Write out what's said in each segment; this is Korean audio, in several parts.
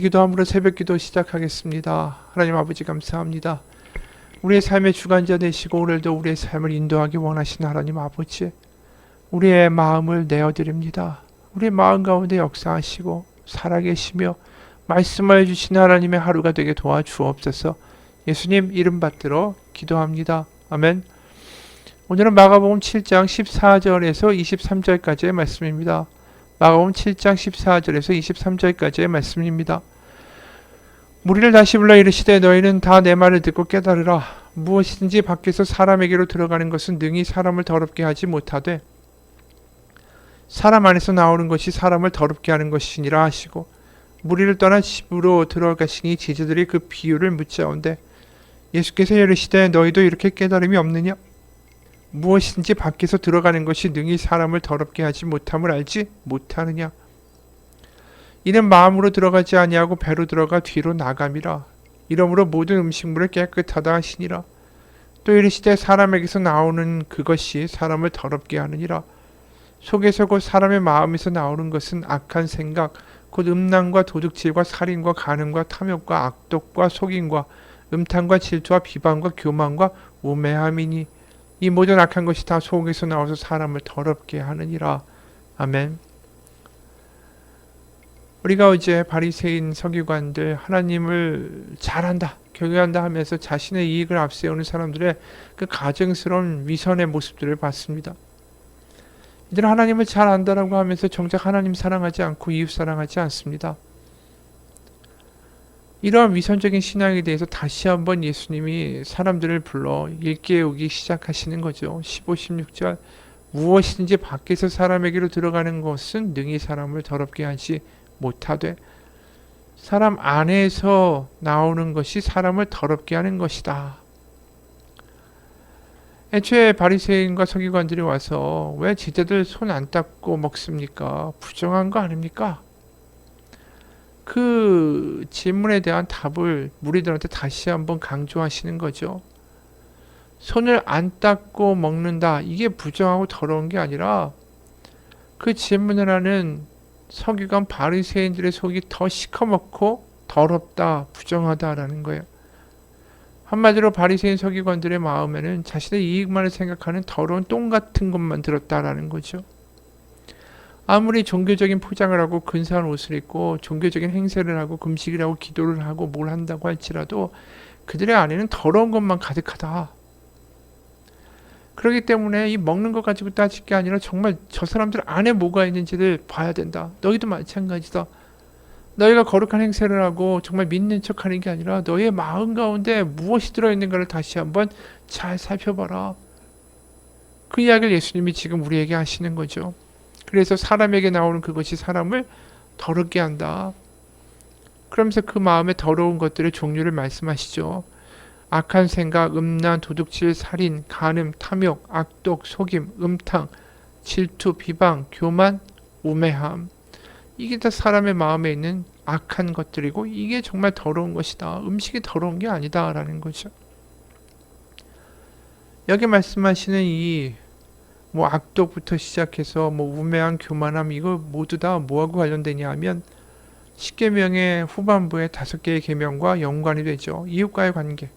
기도함으로 새벽기도 시작하겠습니다. 하나님 아버지 감사합니다. 우리의 삶의 주관자 되시고 오늘도 우리의 삶을 인도하기 원하시는 하나님 아버지, 우리의 마음을 내어드립니다. 우리의 마음 가운데 역사하시고 살아계시며 말씀하여 주시는 하나님의 하루가 되게 도와주옵소서. 예수님 이름 받들어 기도합니다. 아멘. 오늘은 마가복음 7장 14절에서 23절까지의 말씀입니다. 마가복음 7장 14절에서 23절까지의 말씀입니다. 무리를 다시 불러 이르시되 너희는 다 내 말을 듣고 깨달으라. 무엇이든지 밖에서 사람에게로 들어가는 것은 능히 사람을 더럽게 하지 못하되 사람 안에서 나오는 것이 사람을 더럽게 하는 것이니라 하시고, 무리를 떠나 집으로 들어가시니 제자들이 그 비유를 묻자온대 예수께서 이르시되 너희도 이렇게 깨달음이 없느냐? 무엇이든지 밖에서 들어가는 것이 능히 사람을 더럽게 하지 못함을 알지 못하느냐? 이는 마음으로 들어가지 아니하고 배로 들어가 뒤로 나감이라. 이러므로 모든 음식물을 깨끗하다 하시니라. 또 이르시되 사람에게서 나오는 그것이 사람을 더럽게 하느니라. 속에서 곧 사람의 마음에서 나오는 것은 악한 생각, 곧 음란과 도둑질과 살인과 간음과 탐욕과 악독과 속임과 음탕과 질투와 비방과 교만과 우매함이니 이 모든 악한 것이 다 속에서 나와서 사람을 더럽게 하느니라. 아멘. 우리가 어제 바리새인 서기관들 하나님을 잘한다, 경외한다 하면서 자신의 이익을 앞세우는 사람들의 그 가증스러운 위선의 모습들을 봤습니다. 이들은 하나님을 잘 안다라고 하면서 정작 하나님 사랑하지 않고 이웃 사랑하지 않습니다. 이러한 위선적인 신앙에 대해서 다시 한번 예수님이 사람들을 불러 일깨우기 시작하시는 거죠. 15, 16절 무엇이든지 밖에서 사람에게로 들어가는 것은 능히 사람을 더럽게 하지 못하되 사람 안에서 나오는 것이 사람을 더럽게 하는 것이다. 애초에 바리새인과 서기관들이 와서 왜 제자들 손 안 닦고 먹습니까? 부정한 거 아닙니까? 그 질문에 대한 답을 무리들한테 다시 한번 강조하시는 거죠. 손을 안 닦고 먹는다. 이게 부정하고 더러운 게 아니라 그 질문을 하는 서기관 바리새인들의 속이 더 시커멓고 더럽다, 부정하다라는 거예요. 한마디로 바리새인 서기관들의 마음에는 자신의 이익만을 생각하는 더러운 똥 같은 것만 들었다라는 거죠. 아무리 종교적인 포장을 하고 근사한 옷을 입고 종교적인 행세를 하고 금식을 하고 기도를 하고 뭘 한다고 할지라도 그들의 안에는 더러운 것만 가득하다. 그렇기 때문에 이 먹는 것 가지고 따질 게 아니라 정말 저 사람들 안에 뭐가 있는지를 봐야 된다. 너희도 마찬가지다. 너희가 거룩한 행세를 하고 정말 믿는 척하는 게 아니라 너희의 마음 가운데 무엇이 들어있는가를 다시 한번 잘 살펴봐라. 그 이야기를 예수님이 지금 우리에게 하시는 거죠. 그래서 사람에게 나오는 그것이 사람을 더럽게 한다. 그러면서 그 마음에 더러운 것들의 종류를 말씀하시죠. 악한 생각, 음란, 도둑질, 살인, 간음, 탐욕, 악독, 속임, 음탕, 질투, 비방, 교만, 우매함. 이게 다 사람의 마음에 있는 악한 것들이고 이게 정말 더러운 것이다. 음식이 더러운 게 아니다라는 거죠. 여기 말씀하시는 이 악독부터 시작해서 우매한 교만함 이거 모두 다 뭐하고 관련되냐 하면 10계명의 후반부에 5개의 계명과 연관이 되죠. 이웃과의 관계.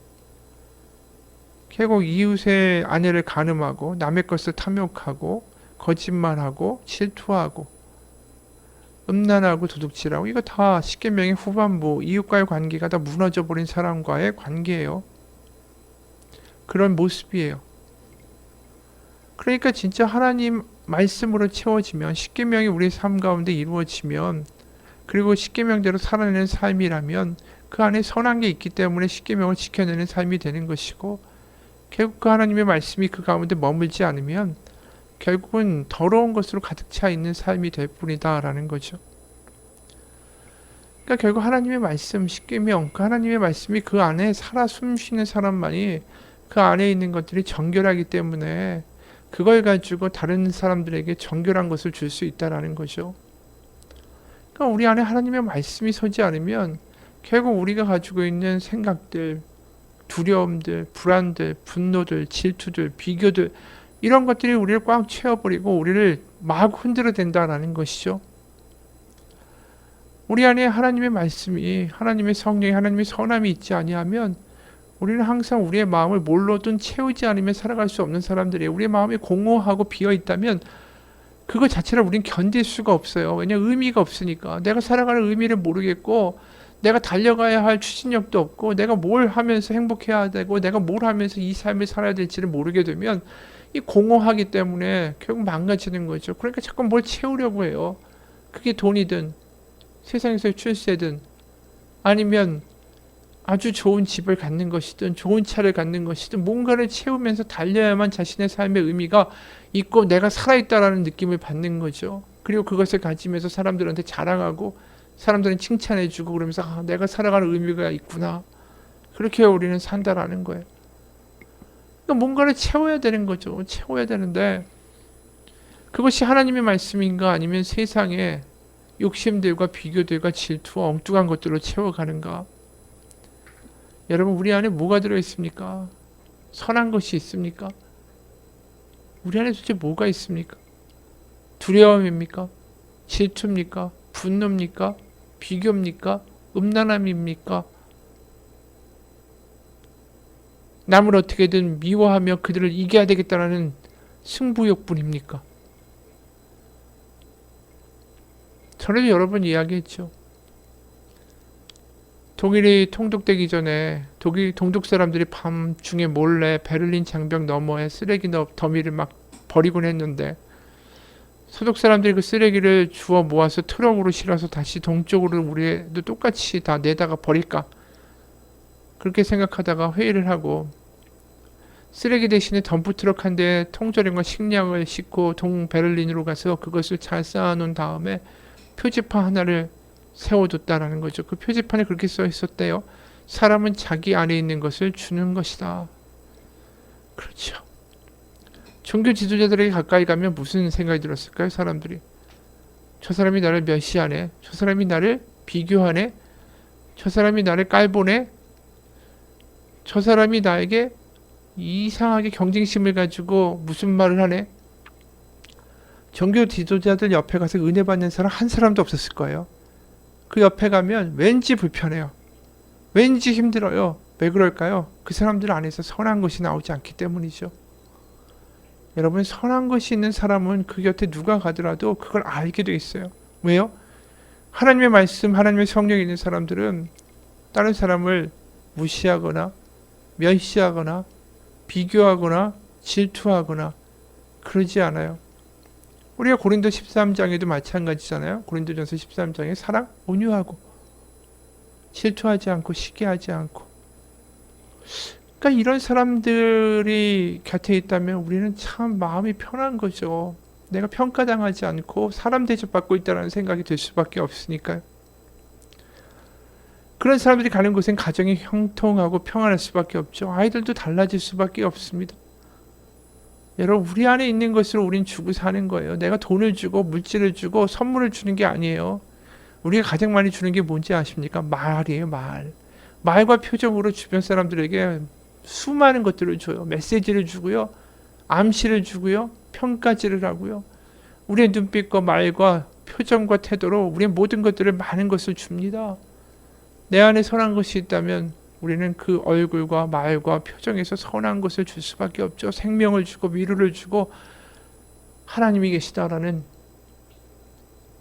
결국 이웃의 아내를 간음하고 남의 것을 탐욕하고 거짓말하고 질투하고 음란하고 도둑질하고 이거 다 10계명의 후반부 이웃과의 관계가 다 무너져버린 사람과의 관계예요. 그런 모습이에요. 그러니까 진짜 하나님 말씀으로 채워지면 10계명이 우리 삶 가운데 이루어지면 그리고 10계명대로 살아내는 삶이라면 그 안에 선한 게 있기 때문에 10계명을 지켜내는 삶이 되는 것이고 결국 그 하나님의 말씀이 그 가운데 머물지 않으면 결국은 더러운 것으로 가득 차 있는 삶이 될 뿐이다라는 거죠. 그러니까 결국 하나님의 말씀 10계명 그 하나님의 말씀이 그 안에 살아 숨쉬는 사람만이 그 안에 있는 것들이 정결하기 때문에 그걸 가지고 다른 사람들에게 정결한 것을 줄 수 있다라는 거죠. 그러니까 우리 안에 하나님의 말씀이 서지 않으면 결국 우리가 가지고 있는 생각들, 두려움들, 불안들, 분노들, 질투들, 비교들 이런 것들이 우리를 꽉 채워버리고 우리를 막 흔들어 댄다라는 것이죠. 우리 안에 하나님의 말씀이, 하나님의 성령이, 하나님의 선함이 있지 아니하면 우리는 항상 우리의 마음을 뭘로든 채우지 않으면 살아갈 수 없는 사람들이에요. 우리의 마음이 공허하고 비어 있다면 그거 자체를 우리는 견딜 수가 없어요. 왜냐하면 의미가 없으니까. 내가 살아가는 의미를 모르겠고, 내가 달려가야 할 추진력도 없고, 내가 뭘 하면서 행복해야 되고, 내가 뭘 하면서 이 삶을 살아야 될지를 모르게 되면 이 공허하기 때문에 결국 망가지는 거죠. 그러니까 자꾸 뭘 채우려고 해요. 그게 돈이든 세상에서의 출세든 아니면 아주 좋은 집을 갖는 것이든 좋은 차를 갖는 것이든 뭔가를 채우면서 달려야만 자신의 삶의 의미가 있고 내가 살아있다라는 느낌을 받는 거죠. 그리고 그것을 가지면서 사람들한테 자랑하고 사람들은 칭찬해주고 그러면서 아, 내가 살아가는 의미가 있구나. 그렇게 우리는 산다라는 거예요. 그러니까 뭔가를 채워야 되는 거죠. 채워야 되는데 그것이 하나님의 말씀인가 아니면 세상의 욕심들과 비교들과 질투와 엉뚱한 것들로 채워가는가. 여러분 우리 안에 뭐가 들어있습니까? 선한 것이 있습니까? 우리 안에 도대체 뭐가 있습니까? 두려움입니까? 질투입니까? 분노입니까? 비교입니까? 음란함입니까? 남을 어떻게든 미워하며 그들을 이겨야 되겠다는 승부욕뿐입니까? 전에도 여러 번 이야기했죠. 독일이 통독되기 전에 독일 동독 사람들이 밤중에 몰래 베를린 장벽 너머에 쓰레기 더미를 막 버리곤 했는데 서독 사람들이 그 쓰레기를 주워 모아서 트럭으로 실어서 다시 동쪽으로 우리도 똑같이 다 내다가 버릴까 그렇게 생각하다가 회의를 하고 쓰레기 대신에 덤프 트럭 한 대에 통조림과 식량을 싣고 동베를린으로 가서 그것을 잘 쌓아놓은 다음에 표지판 하나를 세워뒀다라는 거죠. 그 표지판에 그렇게 써 있었대요. 사람은 자기 안에 있는 것을 주는 것이다. 그렇죠. 종교 지도자들에게 가까이 가면 무슨 생각이 들었을까요? 사람들이. 저 사람이 나를 멸시하네. 저 사람이 나를 비교하네. 저 사람이 나를 깔보네. 저 사람이 나에게 이상하게 경쟁심을 가지고 무슨 말을 하네. 종교 지도자들 옆에 가서 은혜 받는 사람 한 사람도 없었을 거예요. 그 옆에 가면 왠지 불편해요. 왠지 힘들어요. 왜 그럴까요? 그 사람들 안에서 선한 것이 나오지 않기 때문이죠. 여러분 선한 것이 있는 사람은 그 곁에 누가 가더라도 그걸 알게 돼 있어요. 왜요? 하나님의 말씀, 하나님의 성령이 있는 사람들은 다른 사람을 무시하거나 멸시하거나 비교하거나 질투하거나 그러지 않아요. 우리가 고린도 13장에도 마찬가지잖아요. 고린도전서 13장에 사랑, 온유하고 질투하지 않고 시기하지 않고. 그러니까 이런 사람들이 곁에 있다면 우리는 참 마음이 편한 거죠. 내가 평가당하지 않고 사람 대접받고 있다는 생각이 들 수밖에 없으니까요. 그런 사람들이 가는 곳엔 가정이 형통하고 평안할 수밖에 없죠. 아이들도 달라질 수밖에 없습니다. 여러분 우리 안에 있는 것으로 우린 주고 사는 거예요. 내가 돈을 주고 물질을 주고 선물을 주는 게 아니에요. 우리가 가장 많이 주는 게 뭔지 아십니까? 말이에요. 말과 표정으로 주변 사람들에게 수많은 것들을 줘요. 메시지를 주고요. 암시를 주고요. 평가질을 하고요. 우리의 눈빛과 말과 표정과 태도로 우리의 모든 것들을 많은 것을 줍니다. 내 안에 선한 것이 있다면 우리는 그 얼굴과 말과 표정에서 선한 것을 줄 수밖에 없죠. 생명을 주고 위로를 주고 하나님이 계시다라는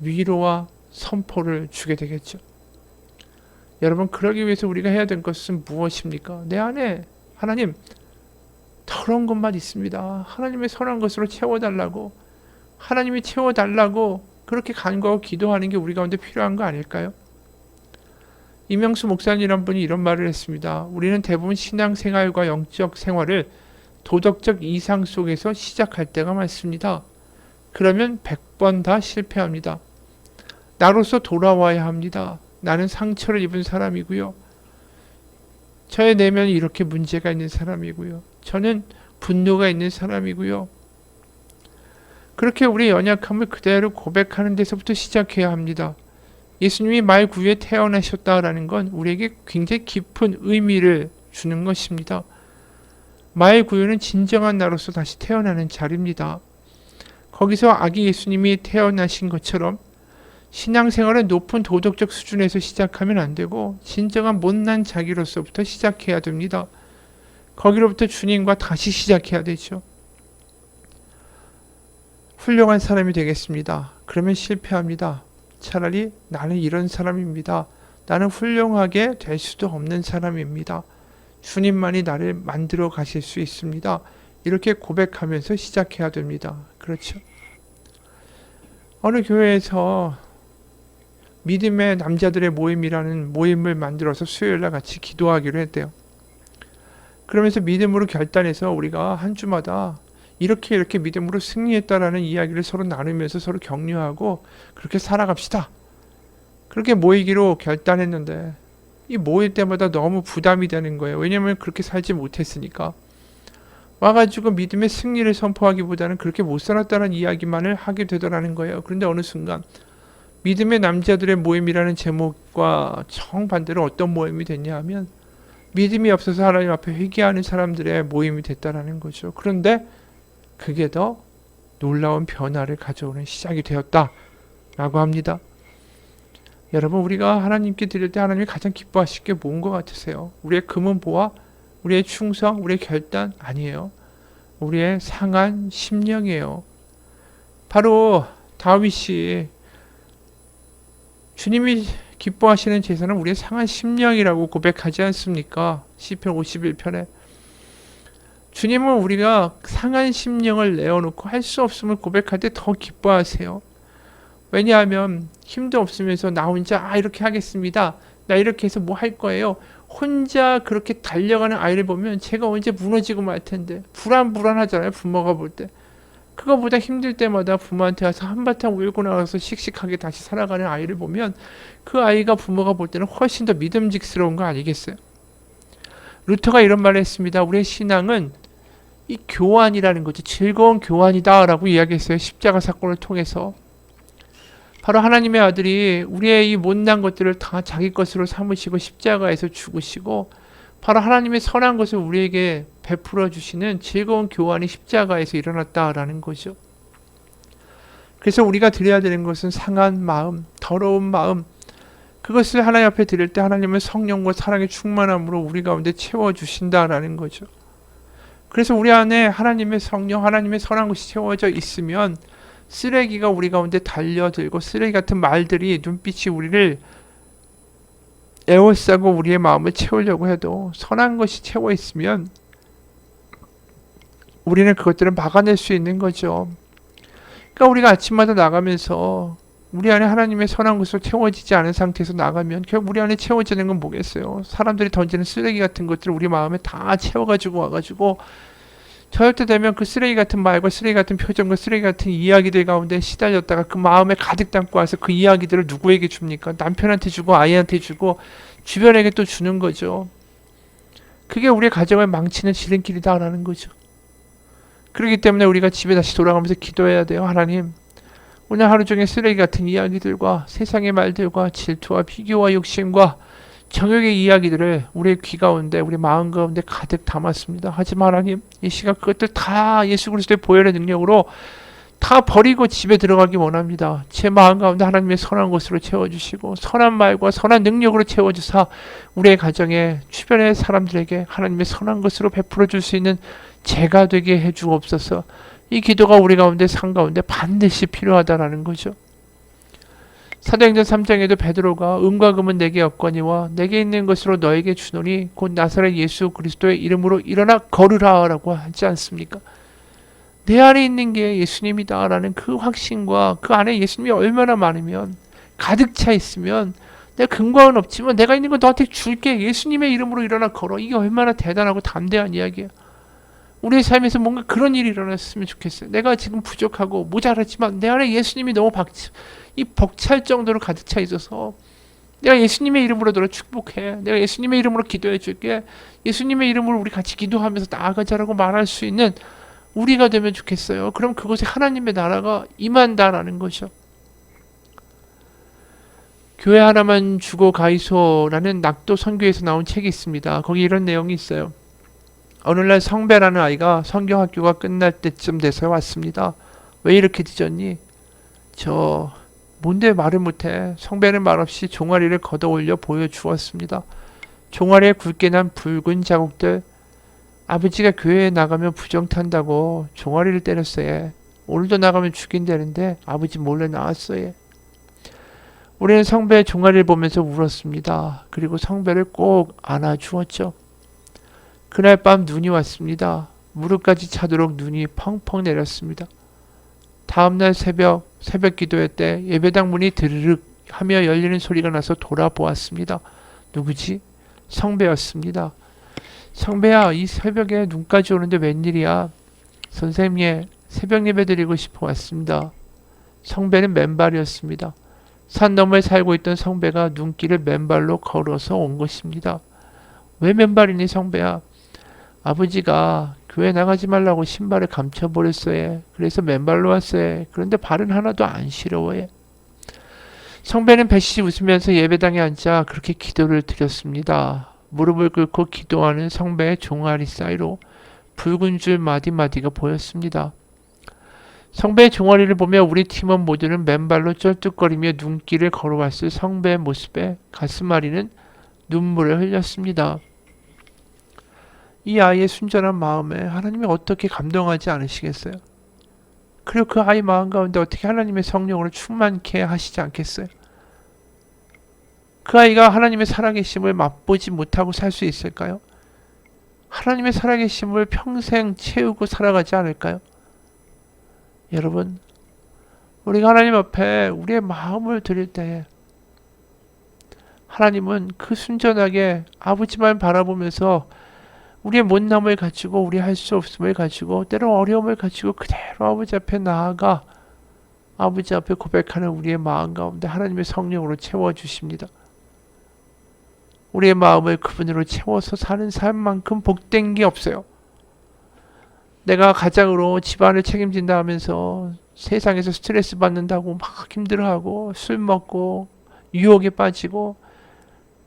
위로와 선포를 주게 되겠죠. 여러분 그러기 위해서 우리가 해야 될 것은 무엇입니까? 내 안에 하나님 더러운 것만 있습니다. 하나님의 선한 것으로 채워달라고 하나님이 채워달라고 그렇게 간구하고 기도하는 게 우리 가운데 필요한 거 아닐까요? 이명수 목사님이란 분이 이런 말을 했습니다. 우리는 대부분 신앙생활과 영적 생활을 도덕적 이상 속에서 시작할 때가 많습니다. 그러면 100번 다 실패합니다. 나로서 돌아와야 합니다. 나는 상처를 입은 사람이고요. 저의 내면이 이렇게 문제가 있는 사람이고요. 저는 분노가 있는 사람이고요. 그렇게 우리의 연약함을 그대로 고백하는 데서부터 시작해야 합니다. 예수님이 말 구유에 태어나셨다라는 건 우리에게 굉장히 깊은 의미를 주는 것입니다. 말 구유는 진정한 나로서 다시 태어나는 자리입니다. 거기서 아기 예수님이 태어나신 것처럼 신앙생활은 높은 도덕적 수준에서 시작하면 안 되고 진정한 못난 자기로서부터 시작해야 됩니다. 거기로부터 주님과 다시 시작해야 되죠. 훌륭한 사람이 되겠습니다. 그러면 실패합니다. 차라리 나는 이런 사람입니다. 나는 훌륭하게 될 수도 없는 사람입니다. 주님만이 나를 만들어 가실 수 있습니다. 이렇게 고백하면서 시작해야 됩니다. 그렇죠? 어느 교회에서 믿음의 남자들의 모임이라는 모임을 만들어서 수요일날 같이 기도하기로 했대요. 그러면서 믿음으로 결단해서 우리가 한 주마다 이렇게 믿음으로 승리했다라는 이야기를 서로 나누면서 서로 격려하고 그렇게 살아갑시다. 그렇게 모이기로 결단했는데 이 모일 때마다 너무 부담이 되는 거예요. 왜냐하면 그렇게 살지 못했으니까. 와가지고 믿음의 승리를 선포하기보다는 그렇게 못 살았다는 이야기만을 하게 되더라는 거예요. 그런데 어느 순간 믿음의 남자들의 모임이라는 제목과 정반대로 어떤 모임이 됐냐 하면 믿음이 없어서 하나님 앞에 회개하는 사람들의 모임이 됐다라는 거죠. 그런데 그게 더 놀라운 변화를 가져오는 시작이 되었다라고 합니다. 여러분, 우리가 하나님께 드릴 때 하나님이 가장 기뻐하실 게 뭔 것 같으세요? 우리의 금은 보화, 우리의 충성, 우리의 결단 아니에요. 우리의 상한 심령이에요. 바로 다윗이 주님이 기뻐하시는 제사는 우리의 상한 심령이라고 고백하지 않습니까? 시편 51편에 주님은 우리가 상한 심령을 내어놓고 할 수 없음을 고백할 때 더 기뻐하세요. 왜냐하면 힘도 없으면서 나 혼자 이렇게 하겠습니다. 나 이렇게 해서 뭐 할 거예요. 혼자 그렇게 달려가는 아이를 보면 제가 언제 무너지고 말 텐데 불안하잖아요. 부모가 볼 때. 그거보다 힘들 때마다 부모한테 와서 한바탕 울고 나와서 씩씩하게 다시 살아가는 아이를 보면 그 아이가 부모가 볼 때는 훨씬 더 믿음직스러운 거 아니겠어요? 루터가 이런 말을 했습니다. 우리의 신앙은 이 교환이라는 거죠. 즐거운 교환이다 라고 이야기했어요. 십자가 사건을 통해서. 바로 하나님의 아들이 우리의 이 못난 것들을 다 자기 것으로 삼으시고 십자가에서 죽으시고 바로 하나님의 선한 것을 우리에게 베풀어 주시는 즐거운 교환이 십자가에서 일어났다라는 거죠. 그래서 우리가 드려야 되는 것은 상한 마음, 더러운 마음, 그것을 하나님 앞에 드릴 때 하나님은 성령과 사랑의 충만함으로 우리 가운데 채워주신다라는 거죠. 그래서 우리 안에 하나님의 성령, 하나님의 선한 것이 채워져 있으면 쓰레기가 우리 가운데 달려들고 쓰레기 같은 말들이 눈빛이 우리를 에워싸고 우리의 마음을 채우려고 해도 선한 것이 채워 있으면 우리는 그것들을 막아낼 수 있는 거죠. 그러니까 우리가 아침마다 나가면서 우리 안에 하나님의 선한 것으로 채워지지 않은 상태에서 나가면 결국 우리 안에 채워지는 건 뭐겠어요? 사람들이 던지는 쓰레기 같은 것들을 우리 마음에 다 채워가지고 와가지고 저럴 때 되면 그 쓰레기 같은 말과 쓰레기 같은 표정과 쓰레기 같은 이야기들 가운데 시달렸다가 그 마음에 가득 담고 와서 그 이야기들을 누구에게 줍니까? 남편한테 주고 아이한테 주고 주변에게 또 주는 거죠. 그게 우리의 가정을 망치는 지름길이다라는 거죠. 그렇기 때문에 우리가 집에 다시 돌아가면서 기도해야 돼요. 하나님, 오늘 하루 종일 쓰레기 같은 이야기들과 세상의 말들과 질투와 비교와 욕심과 정욕의 이야기들을 우리의 귀 가운데 우리 마음 가운데 가득 담았습니다. 하지만 하나님, 이 시간 그것들 다 예수 그리스도의 보혈의 능력으로 다 버리고 집에 들어가기 원합니다. 제 마음 가운데 하나님의 선한 것으로 채워주시고 선한 말과 선한 능력으로 채워주사 우리의 가정에 주변의 사람들에게 하나님의 선한 것으로 베풀어 줄 수 있는 제가 되게 해주옵소서. 이 기도가 우리 가운데 상 가운데 반드시 필요하다라는 거죠. 사도행전 3장에도 베드로가 은과 금은 내게 없거니와 내게 있는 것으로 너에게 주노니 곧 나사렛 예수 그리스도의 이름으로 일어나 걸으라 라고 하지 않습니까? 내 안에 있는 게 예수님이다 라는 그 확신과 그 안에 예수님이 얼마나 많으면 가득 차 있으면 내가 금과 은 없지만 내가 있는 거 너한테 줄게. 예수님의 이름으로 일어나 걸어. 이게 얼마나 대단하고 담대한 이야기야. 우리의 삶에서 뭔가 그런 일이 일어났으면 좋겠어요. 내가 지금 부족하고 모자랐지만 내 안에 예수님이 너무 이 벅찰 정도로 가득 차 있어서 내가 예수님의 이름으로 너를 축복해. 내가 예수님의 이름으로 기도해 줄게. 예수님의 이름으로 우리 같이 기도하면서 나아가자라고 말할 수 있는 우리가 되면 좋겠어요. 그럼 그곳에 하나님의 나라가 임한다라는 거죠. 교회 하나만 주고 가이소라는 낙도 선교에서 나온 책이 있습니다. 거기 이런 내용이 있어요. 어느 날 성배라는 아이가 성경학교가 끝날 때쯤 돼서 왔습니다. 왜 이렇게 늦었니? 저 뭔데 말을 못해. 성배는 말없이 종아리를 걷어 올려 보여주었습니다. 종아리에 굵게 난 붉은 자국들. 아버지가 교회에 나가면 부정 탄다고 종아리를 때렸어요. 오늘도 나가면 죽인다는데 아버지 몰래 나왔어요. 우리는 성배의 종아리를 보면서 울었습니다. 그리고 성배를 꼭 안아주었죠. 그날 밤 눈이 왔습니다. 무릎까지 차도록 눈이 펑펑 내렸습니다. 다음날 새벽 기도회 때 예배당 문이 드르륵 하며 열리는 소리가 나서 돌아보았습니다. 누구지? 성배였습니다. 성배야, 이 새벽에 눈까지 오는데 웬일이야? 선생님, 새벽 예배 드리고 싶어 왔습니다. 성배는 맨발이었습니다. 산 너머에 살고 있던 성배가 눈길을 맨발로 걸어서 온 것입니다. 왜 맨발이니 성배야? 아버지가 교회 나가지 말라고 신발을 감춰버렸어요. 그래서 맨발로 왔어요. 그런데 발은 하나도 안 시려워요. 성배는 배시 웃으면서 예배당에 앉아 그렇게 기도를 드렸습니다. 무릎을 꿇고 기도하는 성배의 종아리 사이로 붉은 줄 마디마디가 보였습니다. 성배의 종아리를 보며 우리 팀원 모두는 맨발로 쩔뚝거리며 눈길을 걸어왔을 성배의 모습에 가슴앓이는 눈물을 흘렸습니다. 이 아이의 순전한 마음에 하나님이 어떻게 감동하지 않으시겠어요? 그리고 그 아이 마음 가운데 어떻게 하나님의 성령으로 충만케 하시지 않겠어요? 그 아이가 하나님의 살아계심을 맛보지 못하고 살 수 있을까요? 하나님의 살아계심을 평생 채우고 살아가지 않을까요? 여러분, 우리가 하나님 앞에 우리의 마음을 드릴 때에 하나님은 그 순전하게 아버지만 바라보면서 우리의 못남을 가지고 우리 할 수 없음을 가지고 때로 어려움을 가지고 그대로 아버지 앞에 나아가 아버지 앞에 고백하는 우리의 마음 가운데 하나님의 성령으로 채워주십니다. 우리의 마음을 그분으로 채워서 사는 삶만큼 복된 게 없어요. 내가 가장으로 집안을 책임진다 하면서 세상에서 스트레스 받는다고 막 힘들어하고 술 먹고 유혹에 빠지고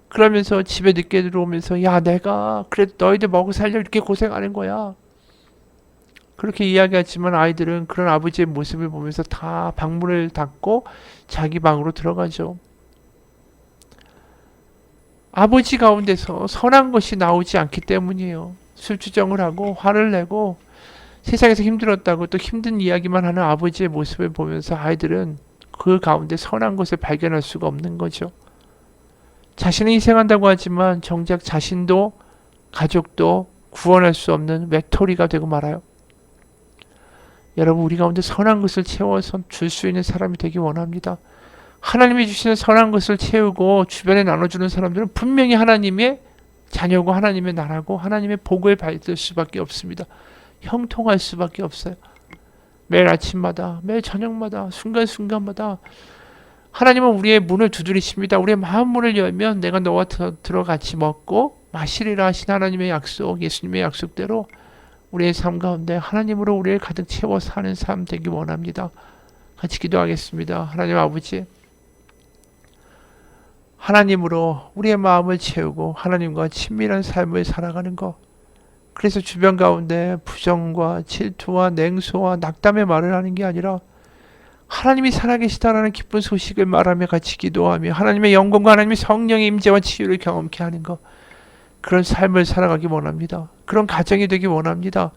그러면서 집에 늦게 들어오면서 야 내가 그래도 너희들 먹고 살려 이렇게 고생하는 거야. 그렇게 이야기하지만 아이들은 그런 아버지의 모습을 보면서 다 방문을 닫고 자기 방으로 들어가죠. 아버지 가운데서 선한 것이 나오지 않기 때문이에요. 술주정을 하고 화를 내고 세상에서 힘들었다고 또 힘든 이야기만 하는 아버지의 모습을 보면서 아이들은 그 가운데 선한 것을 발견할 수가 없는 거죠. 자신은 희생한다고 하지만 정작 자신도 가족도 구원할 수 없는 외톨이가 되고 말아요. 여러분, 우리 가운데 선한 것을 채워서 줄 수 있는 사람이 되기 원합니다. 하나님이 주시는 선한 것을 채우고 주변에 나눠주는 사람들은 분명히 하나님의 자녀고 하나님의 나라고 하나님의 복을 받을 수밖에 없습니다. 형통할 수밖에 없어요. 매일 아침마다 매일 저녁마다 순간순간마다 하나님은 우리의 문을 두드리십니다. 우리의 마음 문을 열면 내가 너와 들어 같이 먹고 마시리라 하신 하나님의 약속, 예수님의 약속대로 우리의 삶 가운데 하나님으로 우리를 가득 채워 사는 삶 되기 원합니다. 같이 기도하겠습니다. 하나님 아버지, 하나님으로 우리의 마음을 채우고 하나님과 친밀한 삶을 살아가는 것, 그래서 주변 가운데 부정과 질투와 냉소와 낙담의 말을 하는 게 아니라 하나님이 살아계시다라는 기쁜 소식을 말하며 같이 기도하며 하나님의 영광과 하나님의 성령의 임재와 치유를 경험케 하는 것, 그런 삶을 살아가기 원합니다. 그런 가정이 되기 원합니다.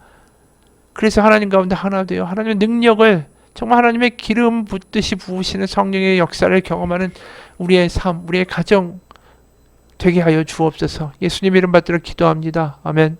그래서 하나님 가운데 하나 되어 하나님의 능력을 정말 하나님의 기름 붓듯이 부으시는 성령의 역사를 경험하는 우리의 삶, 우리의 가정 되게 하여 주옵소서. 예수님 이름 받들어 기도합니다. 아멘.